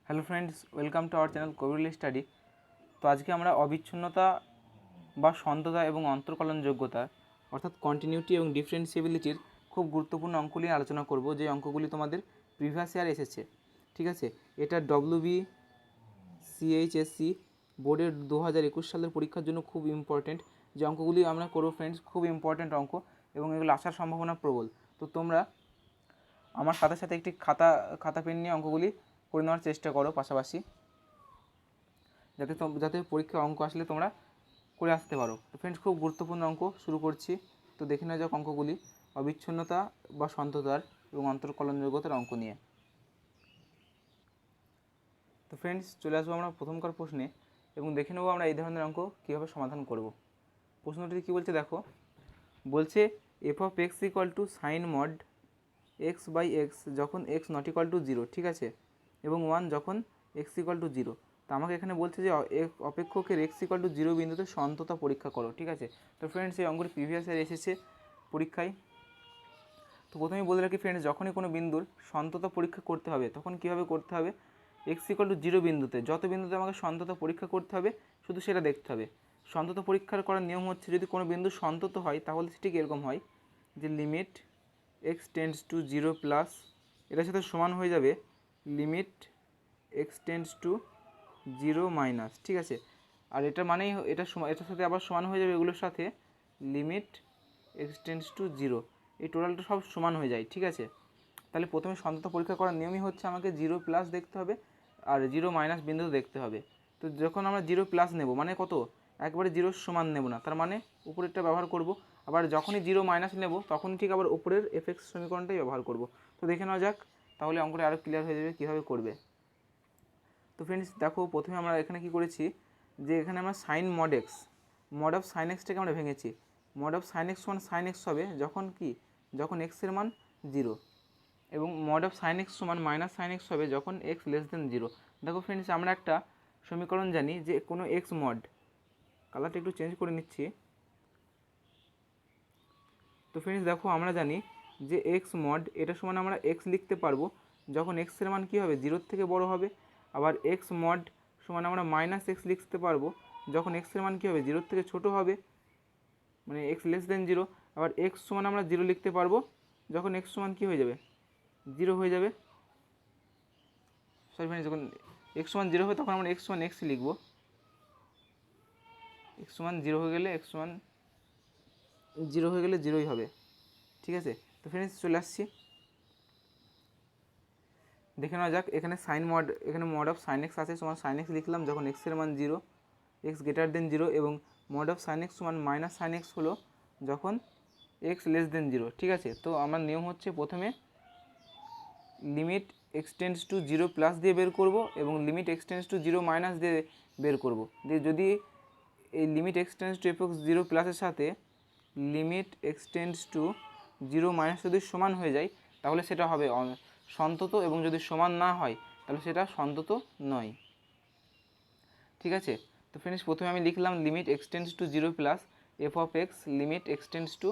Hello friends, welcome to our channel Kabirul study. তো আজকে আমরা অবিচ্ছিন্নতা বা সন্ততা এবং অন্তর্কলন যোগ্যতা অর্থাৎ কন্টিনিউটি এবং ডিফারেন্সিয়েবিলিটির খুব গুরুত্বপূর্ণ অঙ্কগুলি আলোচনা করব, যে অঙ্কগুলি তোমাদের প্রিভিয়াস ইয়ার এসেছে। ঠিক আছে, এটা ডব্লিউবি সিএইচএসসি বোর্ডের 2021 সালের পরীক্ষার জন্য খুব ইম্পর্টেন্ট যে অঙ্কগুলি আমরা করবো ফ্রেন্ডস, খুব ইম্পর্টেন্ট অঙ্ক এবং এগুলো আসার সম্ভাবনা প্রবল। তো তোমরা আমার সাথে সাথে একটি খাতা পেন নিয়ে অঙ্কগুলি করে নেওয়ার চেষ্টা করো পাশাপাশি, যাতে পরীক্ষায় অঙ্ক আসলে তোমরা করে আসতে পারো। তো ফ্রেন্ডস, খুব গুরুত্বপূর্ণ অঙ্ক শুরু করছি। তো দেখে নেওয়া যাক অঙ্কগুলি অবিচ্ছিন্নতা বা সন্ততার এবং অন্তর্কলনযোগ্যতার অঙ্ক নিয়ে। তো ফ্রেন্ডস, চলে আসবো আমরা প্রথমকার প্রশ্নে এবং দেখে নেবো আমরা এই ধরনের অঙ্ক কীভাবে সমাধান করব। প্রশ্নটি কী বলছে দেখো, বলছে F of x equal to sine mod x by x যখন x not equal to zero, ঠিক আছে, এবং 1 যখন এক্স ইকুয়াল টু জিরো। তো আমাকে এখানে বলছে যে অপেক্ষকের এক্স ইকুয়াল টু জিরো বিন্দুতে সন্ততা পরীক্ষা করো। ঠিক আছে, তো ফ্রেন্ডস এই অঙ্কটি প্রিভিয়াস ইয়ার এসেছে পরীক্ষায়। তো প্রথমেই বলে রাখি ফ্রেন্ডস, যখনই কোনো বিন্দুর সন্ততা পরীক্ষা করতে হবে তখন কীভাবে করতে হবে, এক্স ইকুয়াল টু জিরো বিন্দুতে যত বিন্দুতে আমাকে সন্ততা পরীক্ষা করতে হবে শুধু সেটা দেখতে হবে। সন্ততা পরীক্ষার করার নিয়ম হচ্ছে, যদি কোনো বিন্দু সন্তত হয় তাহলে ঠিক এরকম হয় যে limit x tends to zero plus, এটার সাথে সমান হয়ে যাবে limit x tends to zero minus. ঠিক আছে, আর এটা মানেই এটার সাথে আবার সমান হয়ে যাবে এগুলোর সাথে limit x tends to zero. এই টোটালটা সব সমান হয়ে যায়। ঠিক আছে, তাহলে প্রথমে সন্ততা পরীক্ষা করার নিয়মই হচ্ছে আমাকে জিরো প্লাস দেখতে হবে আর জিরো মাইনাস বিন্দু দেখতে হবে। তো যখন আমরা জিরো প্লাস নেব মানে কত, একবারে জিরোর সমান নেব না, তার মানে উপরেরটা ব্যবহার করব। আবার যখনই জিরো মাইনাস নেব তখনই ঠিক আবার উপরের এফএক্স সমীকরণটাই ব্যবহার করব। তো দেখে নেওয়া যাক, তাহলে অঙ্কটা আরও ক্লিয়ার হয়ে যাবে কীভাবে করবে। তো ফ্রেন্ডস দেখো, প্রথমে আমরা এখানে কি করেছি, যে এখানে আমরা sine mod x, mod of sine এক্সটাকে আমরা ভেঙেছি। মড অফ সাইন এক্স সমান সাইন এক্স হবে যখন এক্সের মান জিরো, এবং মড অফ সাইন এক্স সমান মাইনাস সাইন এক্স হবে যখন এক্স লেস দেন জিরো। দেখো ফ্রেন্ডস, আমরা একটা সমীকরণ জানি যে কোনো এক্স মড, কালারটা একটু চেঞ্জ করে নিচ্ছি। তো ফ্রেন্ডস দেখো, আমরা জানি যে এক্স মড এটা সমান আমরা এক্স লিখতে পারবো যখন এক্সের মান কী হবে, জিরোর থেকে বড় হবে। আবার এক্স মড সমান আমরা মাইনাস এক্স লিখতে পারবো যখন এক্সের মান কী হবে, জিরোর থেকে ছোটো হবে, মানে এক্স লেস দেন জিরো। আবার এক্স সমান আমরা জিরো লিখতে পারবো যখন এক্স সমান কী হয়ে যাবে, জিরো হয়ে যাবে। সরি ফ্রেন্ডস, যখন এক্স সমান জিরো হবে তখন আমরা এক্স সমান এক্স লিখবো। এক্স সমান জিরো হয়ে গেলে জিরোই হবে। ঠিক আছে, তো ফ্রেন্ডস চলে আসছি, দেখে নেওয়া যাক। এখানে মড অফ সাইন এক্স আছে সমান সাইন এক্স লিখলাম যখন এক্সের মান zero, x greater than zero, এবং মড অফ সাইন এক্স সমান মাইনাস সাইন এক্স হলো যখন এক্স লেস দেন জিরো। ঠিক আছে, তো আমার নিয়ম হচ্ছে প্রথমে limit x tends to zero plus দিয়ে বের করব এবং limit x tends to zero minus দিয়ে বের করব। দিয়ে যদি এই limit x tends to f x zero প্লাসের সাথে limit x tends to zero minus যদি সমান হয়ে যায় তাহলে সেটা হবে সন্তত, এবং যদি সমান না হয় তাহলে সেটা সন্তত নয়। ঠিক আছে, তো ফ্রেন্ডস প্রথমে আমি লিখলাম limit x tends to zero plus f of x limit x tends to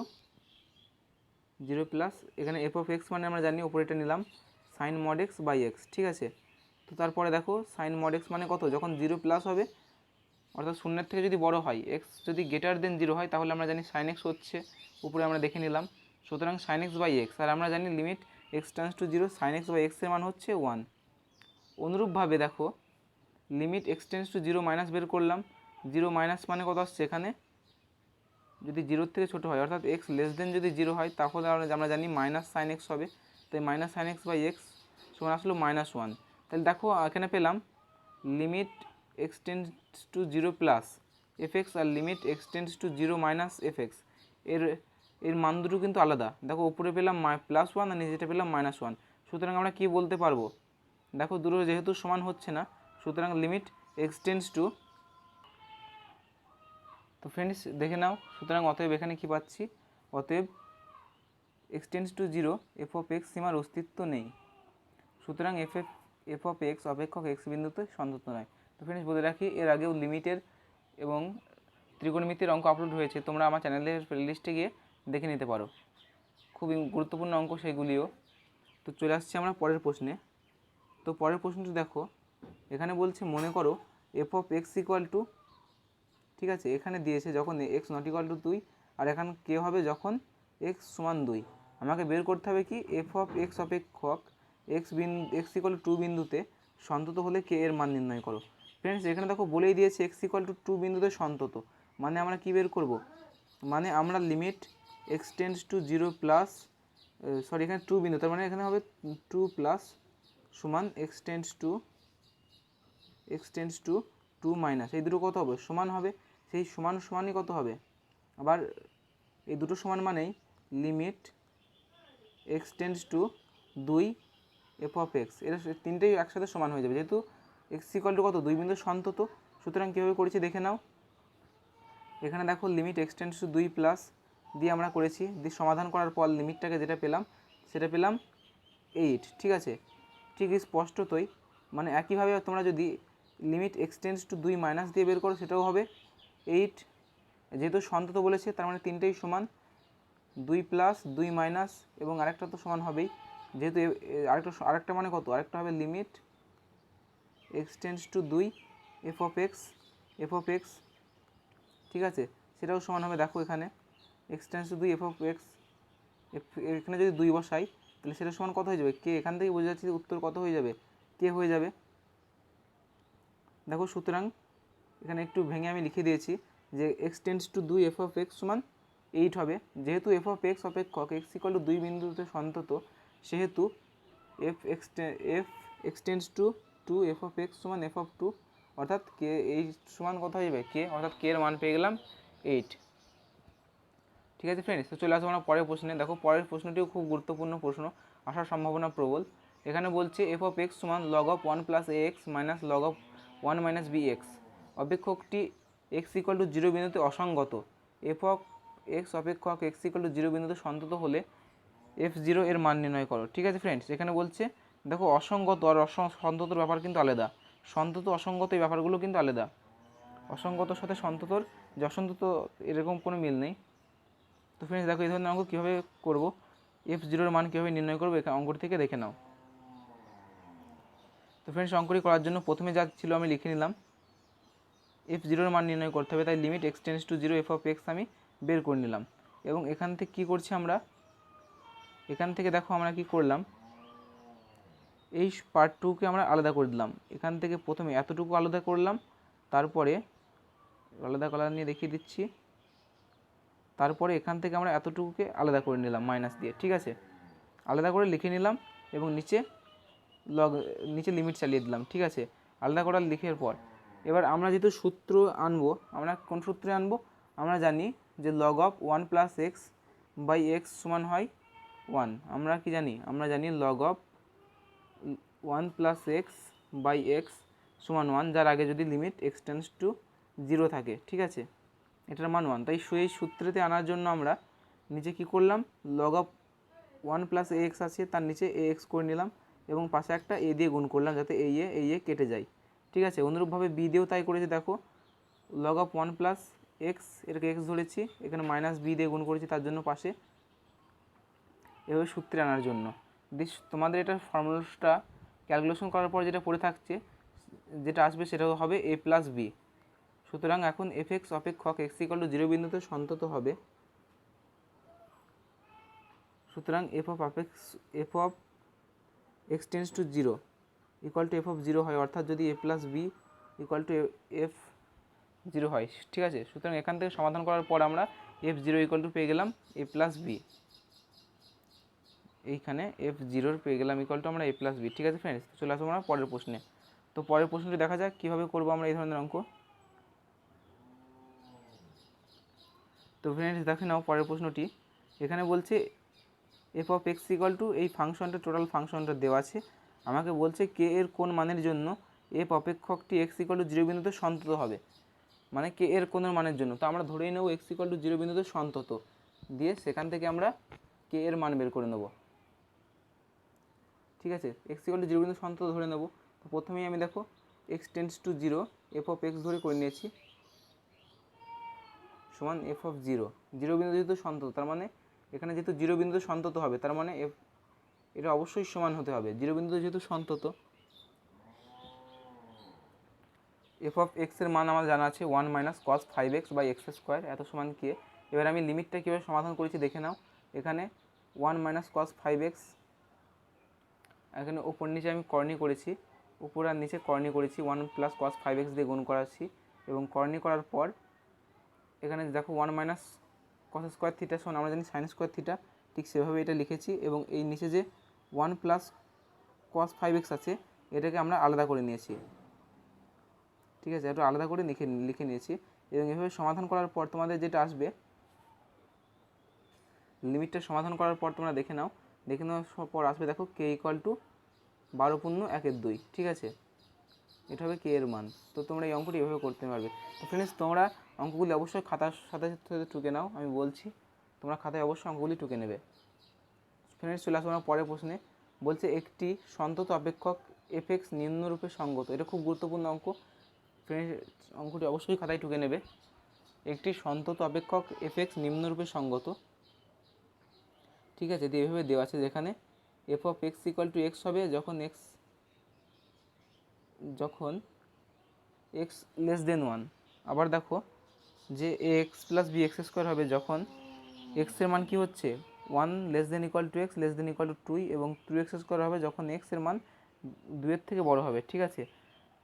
zero plus, এখানে এফ অফ এক্স মানে আমরা জানি উপরেটা নিলাম sine mod x by x. ঠিক আছে, তো তারপরে দেখো সাইন মড এক্স মানে কত, যখন জিরো প্লাস হবে অর্থাৎ শূন্যের থেকে যদি বড় হয়, এক্স যদি গ্রেটার দেন জিরো হয় তাহলে আমরা জানি সাইন এক্স হচ্ছে, উপরে আমরা দেখে নিলাম, সুতরাং সাইন এক্স বাই এক্স। আর আমরা জানি limit x tends to zero sine x by এক্সের মান হচ্ছে 1। অনুরূপভাবে দেখো limit x tends to zero minus বের করলাম, জিরো মাইনাস মানে কত আসছে, এখানে যদি জিরোর থেকে ছোটো হয় অর্থাৎ এক্স লেস দেন যদি জিরো হয় তাহলে আমরা জানি মাইনাস সাইন এক্স হবে, তাই minus sine x by x সমান আসলো -1। তাহলে দেখো এখানে পেলাম limit x tends to zero plus f x আর limit x tends to zero minus f x, এর মান দুটো কিন্তু আলাদা। দেখো উপরে পেলাম +1 আর নিচেটা পেলাম -1, সুতরাং আমরা কি বলতে পারবো, দেখো দুটো যেহেতু সমান হচ্ছে না সুতরাং লিমিট এক্সটেন্ডস টু, তো ফ্রেন্ডস দেখে নাও, সুতরাং অতএব এখানে কি পাচ্ছি, অতএব x tends to zero f of x সীমার অস্তিত্ব নেই, সুতরাং এফ অফ এক্স অপেক্ষক এক্স বিন্দুতে সন্তত নয়। তো ফ্রেন্ডস বলে রাখি, এর আগেও লিমিটের এবং ত্রিকোণমিতির অঙ্ক আপলোড হয়েছে, তোমরা আমার চ্যানেলের প্লেলিস্টে গিয়ে দেখে নিতে পারো, খুবই গুরুত্বপূর্ণ অঙ্ক সেগুলিও। তো চলে আসছি আমরা পরের প্রশ্নে। তো পরের প্রশ্নটি দেখো, এখানে বলছে মনে করো F of x equal two, ঠিক আছে, এখানে দিয়েছে যখন এক্স নট ইকুয়াল টু 2, আর এখানে কে হবে যখন এক্স সমান 2। আমাকে বের করতে হবে কি এফ অফ এক্স অপেক্ষক এক্স ইকুয়াল টু 2 বিন্দুতে সন্তত হলে কে এর মান নির্ণয় করো। ফ্রেন্ডস এখানে দেখো বলেই দিয়েছে এক্স ইকুয়াল টু 2 বিন্দুতে সন্তত, মানে আমরা কি বের করব, মানে আমরা limit x tends to 0 plus, sorry এখানে 2 বিন্দু, তার মানে এখানে হবে 2 প্লাস সমান এক্স টেন্ডস টু 2 মাইনাস, এই দুটো কত হবে সমান হবে, সেই সমানই কত হবে, আবার এই দুটো সমান মানেই limit x tends two 2 F of x, এর তিনটেই একসাথে সমান হয়ে যাবে, যেহেতু এক্স ইকুয়াল টু কত 2 বিন্দু সন্তত। সুতরাং কীভাবে করেছি দেখে নাও, এখানে দেখো limit x tends two 2 plus দিয়ে আমরা করেছি, দিয়ে সমাধান করার পর লিমিটটাকে যেটা পেলাম সেটা পেলাম 8, ঠিক আছে। ঠিক স্পষ্টতই মানে একইভাবে তোমরা যদি limit x tends two 2 minus দিয়ে বের করো সেটাও হবে 8, যেহেতু সন্তত বলেছে তার মানে তিনটেই সমান, 2 প্লাস 2 মাইনাস এবং আরেকটা তো সমান হবেই, যেহেতু আরেকটা মানে কত, আরেকটা হবে limit x tends two 2 F of x, ঠিক আছে, সেটাও সমান হবে। দেখো এখানে x tends two 2 F of x, এখানে যদি 2 বসাই তাহলে সেটা সমান কত হয়ে যাবে কে, এখান থেকে বোঝা যাচ্ছে উত্তর কত হয়ে যাবে কে হয়ে যাবে। দেখো সুতরাং এখানে একটু ভেঙে আমি লিখে দিয়েছি যে x tends two 2 F of x সমান 8 হবে, যেহেতু এফ অফ এক্স অপেক্ষক এক্স ইকুয়াল টু 2 বিন্দুতে সন্তত, সেহেতু x tends two 2 F of x সমান এফ অফ 2, অর্থাৎ কে এই সমান কত হয়ে যাবে কে, অর্থাৎ কে এর মান পেয়ে গেলাম 8। ঠিক আছে ফ্রেন্ডস, তো চলে আসবো আমরা পরের প্রশ্নে। দেখো পরের প্রশ্নটিও খুব গুরুত্বপূর্ণ প্রশ্ন, আসার সম্ভাবনা প্রবল। এখানে বলছে এফ অফ এক্স সমান log of 1 plus a x minus log of 1 minus b x, অপেক্ষকটি এক্স ইকুয়াল টু 0 বিন্দুতে অসঙ্গত, এফ অফ এক্স অপেক্ষক এক্স ইকুয়াল টু 0 বিন্দুতে সন্তত হলে f0 এর মান নির্ণয় করো। ঠিক আছে ফ্রেন্ডস, এখানে বলছে দেখো অসঙ্গত আর সন্ততর ব্যাপার কিন্তু আলাদা, সন্তত অসঙ্গত এই ব্যাপারগুলো কিন্তু আলাদা, অসঙ্গতর সাথে সন্ততর যে অসন্তত এরকম কোনো মিল নেই। তো ফ্রেন্ডস দেখো এই ধরনের অঙ্ক কীভাবে করবো, f0 এর মান কীভাবে নির্ণয় করবো এখানে অঙ্কটি থেকে দেখে নাও। তো ফ্রেন্ডস অঙ্কটি করার জন্য প্রথমে যা ছিল আমি লিখে নিলাম, f0 এর মান নির্ণয় করতে হবে, তাই limit x tends to 0 F of x আমি বের করে নিলাম। এবং এখান থেকে কী করছি আমরা, এখান থেকে দেখো আমরা কি করলাম, এই পার্ট 2কে আমরা আলাদা করে দিলাম, এখান থেকে প্রথমে এতটুকু আলাদা করলাম, তারপরে আলাদা কালার নিয়ে দেখিয়ে দিচ্ছি, তারপরে এখান থেকে আমরা এতটুকুকে আলাদা করে নিলাম মাইনাস দিয়ে, ঠিক আছে, আলাদা করে লিখে নিলাম এবং নিচে লিমিট চালিয়ে দিলাম, ঠিক আছে, আলাদা করার লিখার পর এবার আমরা যেহেতু সূত্র আনবো, আমরা কোন সূত্রে আনবো, আমরা জানি যে log of 1 plus x by x সমান হয় 1, আমরা কি জানি, আমরা জানি log of 1 plus x by x সমান 1, যার আগে যদি লিমিট এক্স টেন্ডস টু 0 থাকে, ঠিক আছে, এটার মান 1, তাই সেই সূত্রেতে আনার জন্য আমরা নিচে কি করলাম, log of 1 plus a x আছে তার নিচে এ এক্স করে নিলাম এবং পাশে একটা এ দিয়ে গুণ করলাম যাতে এই এ কেটে যায়, ঠিক আছে। অনুরূপভাবে বি দিয়েও তাই করেছি, দেখো লগ অফ 1 প্লাস এক্স, এটাকে এক্স ধরেছি, এখানে মাইনাস বি দিয়ে গুণ করেছি তার জন্য পাশে, এভাবে সূত্রে আনার জন্য। তোমাদের এটা ফর্মুলাটা ক্যালকুলেশন করার পর যেটা পড়ে থাকছে, যেটা আসবে সেটা হবে এ প্লাস বি। সুতরাং এখন এফ এক্স অপেক্ষক এক্স ইকুয়াল টু 0 বিন্দুতে সন্তত হবে, সুতরাং f of x tends to 0 equal to f of 0 হয়, অর্থাৎ যদি a plus b equal to f 0 হয়, ঠিক আছে। সুতরাং এখান থেকে সমাধান করার পর আমরা f0 ইকুয়াল টু পেয়ে গেলাম এ প্লাস বি, এইখানে f0 পেয়ে গেলাম ইকুয়াল টু আমরা এ প্লাস বি, ঠিক আছে ফ্রেন্ডস। চলে আসবো আমরা পরের প্রশ্নে। তো পরের প্রশ্নটি দেখা যাক কীভাবে করবো আমরা এই ধরনের অঙ্ক। তো ফ্রেন্ডস দেখে নাও পরের প্রশ্নটি, এখানে বলছে F of x equal two এই ফাংশনটা, টোটাল ফাংশনটা দেওয়া আছে, আমাকে বলছে কে এর কোন মানের জন্য এফ অপেক্ষকটি এক্স ইকুয়াল টু 0 বিন্দুতে সন্তত হবে, মানে কে এর কোন মানের জন্য। তো আমরা ধরেই নেব এক্স ইকুয়াল টু 0 বিন্দুতে সন্তত, দিয়ে সেখান থেকে আমরা কে এর মান বের করে নেব, ঠিক আছে, এক্স ইকুয়াল টু 0 বিন্দু সন্তত ধরে নেব। তো প্রথমেই আমি দেখো x tends to 0 F of x ধরে করে নিয়েছি সমান এফ অফ 0 বিন্দু যেহেতু সন্তত, তার মানে এখানে যেহেতু 0 বিন্দু সন্তত হবে, তার মানে এটা অবশ্যই সমান হতে হবে, 0 বিন্দু যেহেতু সন্তত, এফ অফ এক্সের মান আমার জানা আছে 1 minus cos 5x by x square এত সমান কে। এবার আমি লিমিটটা কীভাবে সমাধান করেছি দেখে নাও। এখানে 1 মাইনাস কস 5x, এখানে ওপর নিচে আমি কর্নি করেছি, উপর আর নিচে কর্নি করেছি, 1 প্লাস কস 5x দিয়ে গুণ করাচ্ছি এবং কর্নি করার পর এখানে দেখো 1 মাইনাস কস স্কোয়ার থিটা সমান আমরা জানি সাইন স্কোয়ার থিটা, ঠিক সেভাবে এটা লিখেছি। এবং এই নিচে যে 1 প্লাস কস 5x আছে এটাকে আমরা আলাদা করে নিয়েছি, ঠিক আছে, এটা আলাদা করে লিখে নিয়েছি। এবং এভাবে সমাধান করার পর তোমাদের যেটা আসবে, লিমিটটা সমাধান করার পর তোমরা দেখে নেওয়ার পর আসবে দেখো কে ইকুয়াল টু 12.1/2, ঠিক আছে, এটা হবে কে এর মান। তো তোমরা এই অঙ্কটি এভাবে করতে পারবে। তো ফ্রেন্ডস, তোমরা অঙ্কগুলি অবশ্যই খাতার সাথে সাথে টুকে নাও, আমি বলছি তোমরা খাতায় অবশ্যই অঙ্কগুলি টুকে নেবে। ফ্রেন্ডস, চলে আসবো আমার পরের প্রশ্নে। বলছে একটি সন্তত অপেক্ষক এফএক্স নিম্নরূপে সঙ্গত। এটা খুব গুরুত্বপূর্ণ অঙ্ক ফ্রেন্ডস, অঙ্কটি অবশ্যই খাতায় টুকে নেবে। একটি সন্তত অপেক্ষক এফএক্স নিম্নরূপে সঙ্গত, ঠিক আছে, এভাবে দেওয়া আছে যেখানে f of x equal to x হবে যখন এক্স লেস দেন 1। আবার দেখো যে x plus b x square হবে যখন এক্সের মান কী হচ্ছে 1 less than equal to x less than equal to 2, এবং 2x স্কোয়ার হবে যখন এক্সের মান 2-এর থেকে বড় হবে, ঠিক আছে।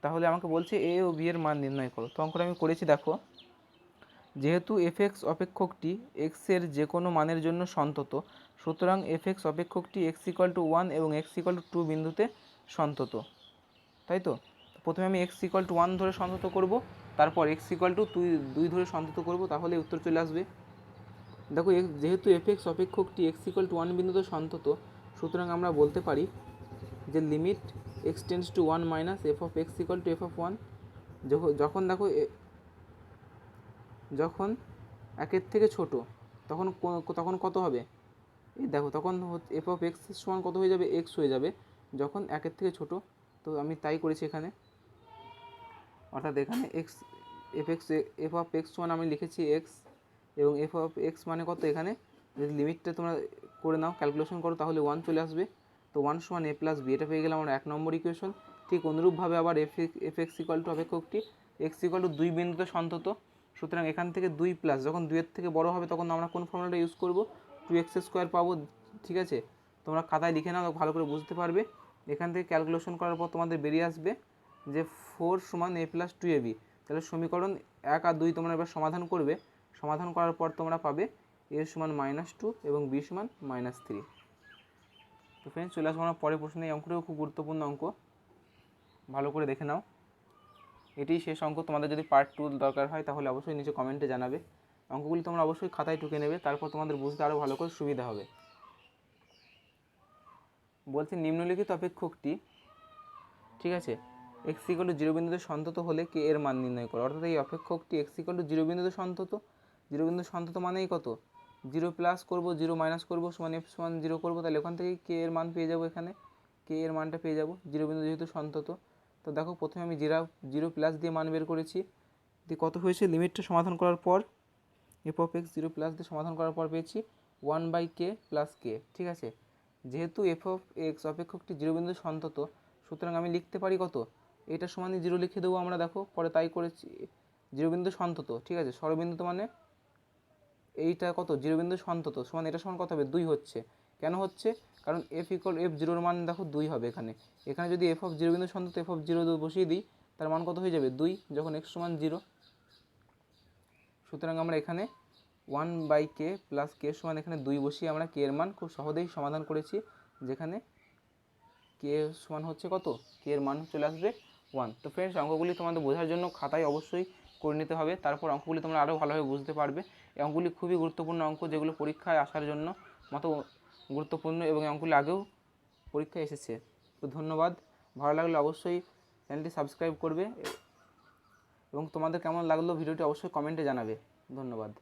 তাহলে আমাকে বলছে এ ও বি এর মান নির্ণয় করো। তো অঙ্কটা আমি করেছি দেখো, যেহেতু এফএক্স অপেক্ষকটি এক্সের যে কোনো মানের জন্য সন্তত, সুতরাং এফএক্স অপেক্ষকটি এক্স ইকুয়াল টু 1 এবং এক্স ইকুয়াল টু 2 বিন্দুতে সন্তত, তাই তো। প্রথমে আমি এক্স ইকুয়াল টু 1 ধরে সন্তত করব, তারপর এক্স ইকুয়াল টু 2 ধরে সন্তত করব, তাহলে উত্তর চলে আসবে। দেখো যেহেতু এফএক্স অপেক্ষকটি এক্স ইকুয়াল টু 1 বিন্দুতে সন্তত, সুতরাং আমরা বলতে পারি যে limit x tends two 1 minus F of x equal to f of 1। যখন দেখো যখন 1-এর থেকে ছোট তখন কত হবে, এই দেখো তখন এফ অফ এক্স সমান কত হয়ে যাবে, এক্স হয়ে যাবে যখন 1-এর থেকে ছোট। তো আমি তাই করেছি এখানে, অর্থাৎ এখানে এফ অফ এক্স সমান আমি লিখেছি এক্স, এবং এফ অফ এক্স মানে কত, এখানে যদি লিমিটটা তোমরা করে নাও, ক্যালকুলেশন করো, তাহলে 1 চলে আসবে। তো 1 সমান এ প্লাস বি, এটা পেয়ে গেলাম আমরা 1 নম্বর ইকুয়েশন। ঠিক অনুরূপভাবে আবার এফ এক্স ইকুয়াল টু অপেক্ষকটি এক্স ইকুয়াল টু 2 বিন্দুতে সন্তত, সুতরাং এখান থেকে 2 প্লাস যখন 2-এর থেকে বড় হবে তখন আমরা কোন ফর্মুলাটা ইউজ করব, 2x স্কোয়ার পাবো, ঠিক আছে। তোমরা খাতায় লিখে নাও, ভালো করে বুঝতে পারবে। এখান থেকে ক্যালকুলেশন করার পর তোমাদের বেরিয়ে আসবে যে 4 সমান এ প্লাস 2ab। তাহলে সমীকরণ 1 আর 2 তোমরা এবার সমাধান করবে, সমাধান করার পর তোমরা পাবে এ সমান -2 এবং বি সমান -3। তো ফ্রেন্ডস, চলে আসবো আমরা পরের প্রশ্নে। এই অঙ্কটিও খুব গুরুত্বপূর্ণ অঙ্ক, ভালো করে দেখে নাও। এটি শেষ অঙ্ক, তোমাদের যদি পার্ট 2 দরকার হয় তাহলে অবশ্যই নিচে কমেন্টে জানাবে। অঙ্কগুলি তোমরা অবশ্যই খাতায় টুকে নেবে, তারপর তোমাদের বুঝতে আরও ভালো করে সুবিধা হবে। বলছে নিম্নলিখিত অপেক্ষকটি, ঠিক আছে, এক্স ইকুয়াল টু 0 বিন্দুতে সন্তত হলে কে এর মান নির্ণয় করো। অর্থাৎ এই অপেক্ষকটি এক্স ইকুয়াল টু 0 বিন্দুতে সন্তত, 0 বিন্দুতে সন্তত মানেই কত, 0 প্লাস করবো, 0 মাইনাস করবো, সমান এফ সমান 0 করবো, তাহলে ওখান থেকে কে এর মান পেয়ে যাবো, এখানে কে এর মানটা পেয়ে যাবো 0 বিন্দু যেহেতু সন্তত। তো দেখো প্রথমে আমি 0 প্লাস দিয়ে মান বের করেছি, দিয়ে কত হয়েছে, লিমিটটা সমাধান করার পর এফ অফ এক্স 0 প্লাস দিয়ে সমাধান করার পর পেয়েছি 1/k প্লাস কে, ঠিক আছে। যেহেতু এফ অফ এক্স অপেক্ষকটি 0 বিন্দু সন্তত, সুতরাং আমি লিখতে পারি কত, এটা সমানই 0 লিখে দেবো আমরা, দেখো পরে তাই করেছি। 0 বিন্দু সন্তত, ঠিক আছে, সরবিন্দু মানে এইটা কত, 0 বিন্দু সন্তত সমান এটা সমান কত হবে, 2 হচ্ছে। কেন হচ্ছে, কারণ এফ ইকুয়াল এফ 0-এর মান দেখো 2 হবে এখানে যদি এফ অফ 0 বিন্দু সন্তত এফ অফ 0 বসিয়ে দিই, তার মান কত হয়ে যাবে, 2, যখন এক্স সমান 0। সুতরাং আমরা এখানে 1/k প্লাস কে সমান এখানে 2 বসিয়ে আমরা কে এর মান খুব সহজেই সমাধান করেছি, যেখানে কে সমান হচ্ছে কত, কে এর মান চলে আসবে 1। তো ফ্রেন্ডস, অঙ্কগুলি তোমাদের বোঝার জন্য খাতায় অবশ্যই করে নিতে হবে, তারপর অঙ্কগুলি তোমরা আরও ভালোভাবে বুঝতে পারবে। এই অঙ্কগুলি খুবই গুরুত্বপূর্ণ অঙ্ক, যেগুলো পরীক্ষায় আসার জন্য মতো গুরুত্বপূর্ণ, এবং এই অঙ্কগুলি আগেও পরীক্ষায় এসেছে। তো ধন্যবাদ, ভালো লাগলে অবশ্যই চ্যানেলটি সাবস্ক্রাইব করবে, এবং তোমাদের কেমন লাগলো ভিডিওটি অবশ্যই কমেন্টে জানাবে। ধন্যবাদ।